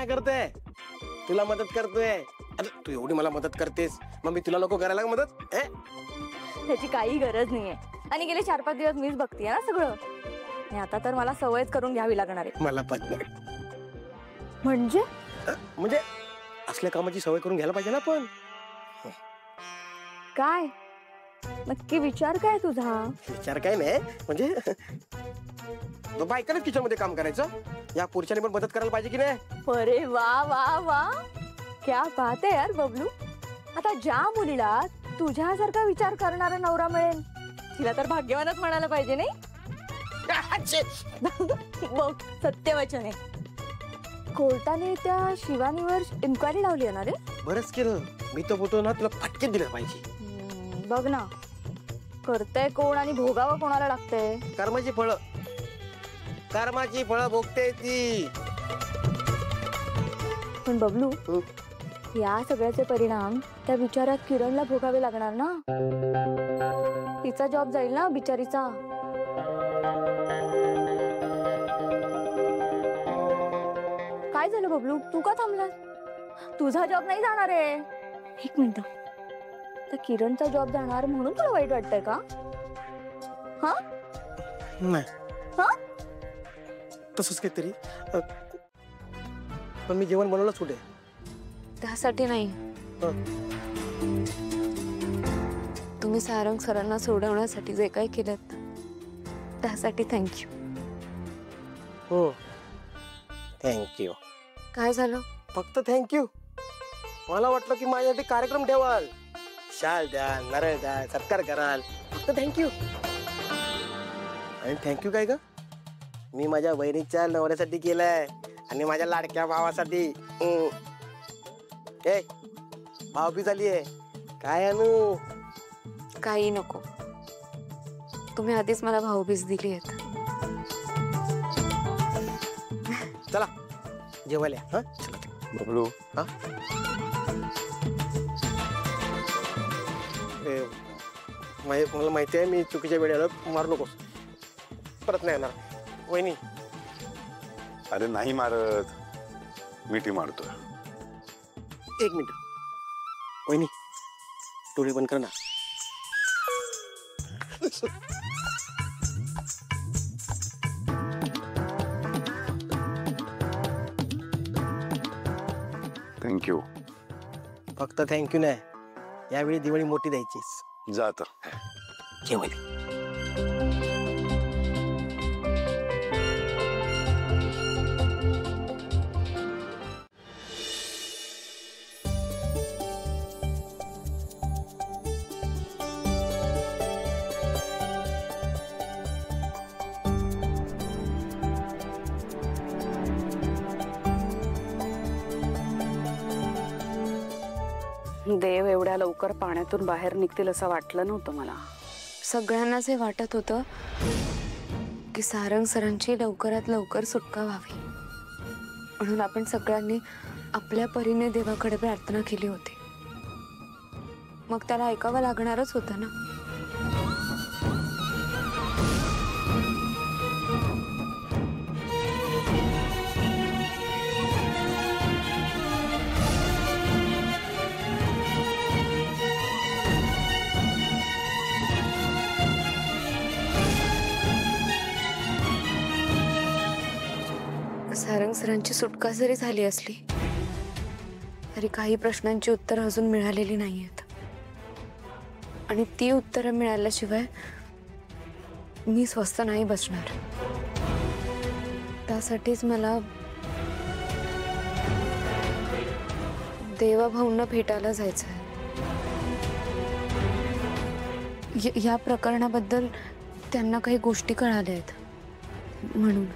नाही करते, तुला मदत करतोय. अरे तू एवढी मला मदत करतेस, मग मी तुला नको करायला मदत? त्याची काही गरज नाहीये. आणि गेले 4-5 दिवस मीच बघतीये ना सगळं. आणि आता तर मला सवयच करून घ्यावी लागणार आहे. मला पण म्हणजे असल्या कामाची सवय करून घ्यायला पाहिजे ना. पण काय नक्की विचार काय तुझा? विचार काय नाही, म्हणजे बायकानेच किचन मध्ये काम करायचं. या पुरुषाने पण मदत करायला पाहिजे की नाही? अरे वा वा वा, क्या बात आहे यार बबलू. आता ज्या मुलीला तुझ्यासारखा विचार करणारा नवरा मिळेल तिला तर भाग्यवानच म्हणायला पाहिजे नाही? बघ, सत्यवचन आहे. कोर्टाने त्या शिवानीवर इन्क्वायरी लावली आहे ना रे? बरंच केलं. मी तर बोलतो ना, तुला फटके दिलं पाहिजे. बघ ना, करतय कोण आणि भोगावं कोणाला लागतंय? कर्माची फळं भोगते ती. पण बबलू, या सगळ्याचे परिणाम त्या बिचाऱ्या किरणला भोगावे लागणार ना. तिचा जॉब जाईल ना बिचारीचा. काय झालं बबलू, तू का थांबलास? तुझा जॉब नाही जाणार आहे. एक मिनिट, तर किरणचा जॉब जाणार म्हणून तुला वाईट वाटतंय का? हा नाही, हा तसंच काहीतरी. पण मी जेवण बनवलंच कुठे? त्यासाठी नाही, तुम्ही सारंग सरांना सोडवण्यासाठी जे काही केलं त्यासाठी थँक्यू. हो, थँक्यू. काय झालं? फक्त थँक्यू. मला वाटलं की माझ्यासाठी कार्यक्रम ठेवाल, शाल द्याल, नारळ द्याल, सत्कार कराल. फक्त थँक्यू. आणि थँक्यू काय ग? मी माझ्या बहिणीच्या नवऱ्यासाठी केलंय आणि माझ्या लाडक्या भावासाठी. ए, भावबी झाली आहे काय आणू? काही नको, तुम्ही आधीच मला भाऊबीज दिली आहे. चला जेवायला. हा बबलू, हा मला माहिती आहे मी चुकीच्या वेळेला. मारू नकोस, परत नाही येणार. वहिनी. अरे नाही मारत, मिठी मारतोय. एक मिनिट वहिनी, डोळे बंद कर ना. थँक्यू. फक्त थँक्यू नाही, यावेळी दिवाळी मोठी द्यायचीस. जा आता. जेवायला. देव एवढ्या लवकर पाण्यातून बाहेर निघतील असं वाटलं नव्हतं मला. सगळ्यांनाच हे वाटत होतं की सारंग सरांची लवकरात लवकर सुटका व्हावी, म्हणून आपण सगळ्यांनी आपल्या परीने देवाकडे प्रार्थना केली होती. मग त्याला ऐकावं लागणारच होतं ना. सारंग सरांची सुटका जरी झाली असली तरी काही प्रश्नांची उत्तरं अजून मिळालेली नाहीयेत. आणि ती उत्तरं मिळाल्याशिवाय मी स्वस्थ नाही बसणार. त्यासाठीच मला देवाभाऊंना भेटायला जायचंय. या प्रकरणाबद्दल त्यांना काही गोष्टी कळाल्या आहेत म्हणून.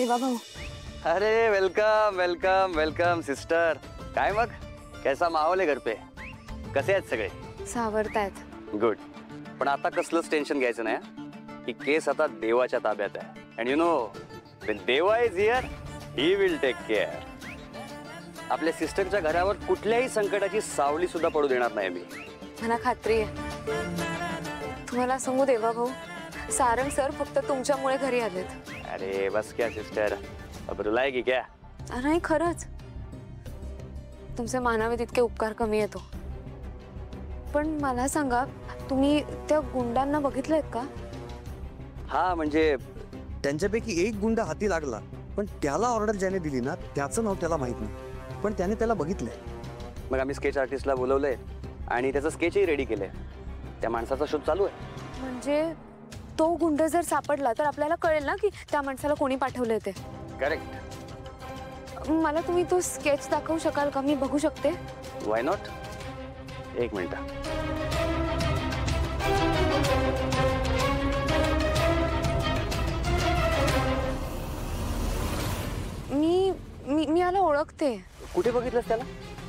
भाऊ. अरे वेलकम वेलकम वेलकम सिस्टर. काय मग कैसा माहौल है घर पे? कसे आहेत सगळे? सावरतायत. गुड. पण आता कसलंच टेन्शन घ्यायचं नाही हं? ही केस आता देवाच्या ताब्यात आहे. And you know when Deva is here he will take care. आपल्या सिस्टरच्या घरावर कुठल्याही संकटाची सावली सुद्धा पडू देणार नाही मी. मला खात्री आहे. तुम्हाला सांगू देवा भाऊ, सारंग सर फक्त तुमच्यामुळे घरी आलेत. अरे बस क्या सिस्टर, अब रुलाएगी क्या? नाही खरंच, तुमचे मानावे तितके उपकार कमी येतो. पण मला सांगा, तुम्ही त्या गुंडांना बघितलेत का? हा म्हणजे त्यांच्यापैकी एक गुंड हाती लागला, पण त्याला ऑर्डर ज्याने दिली ना त्याचं नाव त्याला माहित नाही, पण त्याने त्याला बघितलंय. मग आम्ही स्केच आर्टिस्टला बोलवलंय आणि त्याचं स्केचही रेडी केलंय. त्या माणसाचा शोध चालू आहे. म्हणजे तो गुंड जर सापडला तर आपल्याला कळेल ना की त्या माणसाला कोणी पाठवले ते. करेक्ट. मला तुम्ही तो स्केच दाखवू शकाल का? मी बघू शकते? Why not. एक मिनिट. मी मी मी याला ओळखते. कुठे बघितलंस त्याला?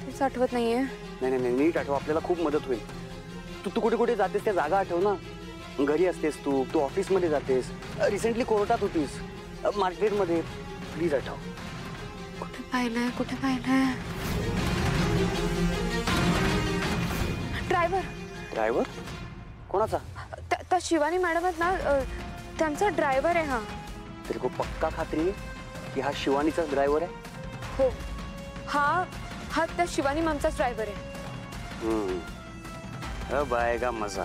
तेच आठवत नाहीये. नाही नाही नीट आठव, आपल्याला खूप मदत होईल. तू कुठे कुठे जातेस त्या जागा आठव ना. घरी असतेस तू ऑफिसमध्ये जातेस, रिसेंटली कोर्टात होतीस, मार्केटमध्ये. प्लीज आठव. कुठे पाहिलंय, कुठे पाहिलंय? ड्रायव्हर. ड्रायव्हर कोणाचा? त्या शिवानी मॅडम आहेत ना, त्यांचा ड्रायव्हर आहे. हा तरी को पक्का खात्री आहे की हा शिवानीचाच ड्रायव्हर आहे? हो, हा त्या शिवानी मॅमचाच ड्रायव्हर आहे. अब आएगा मजा.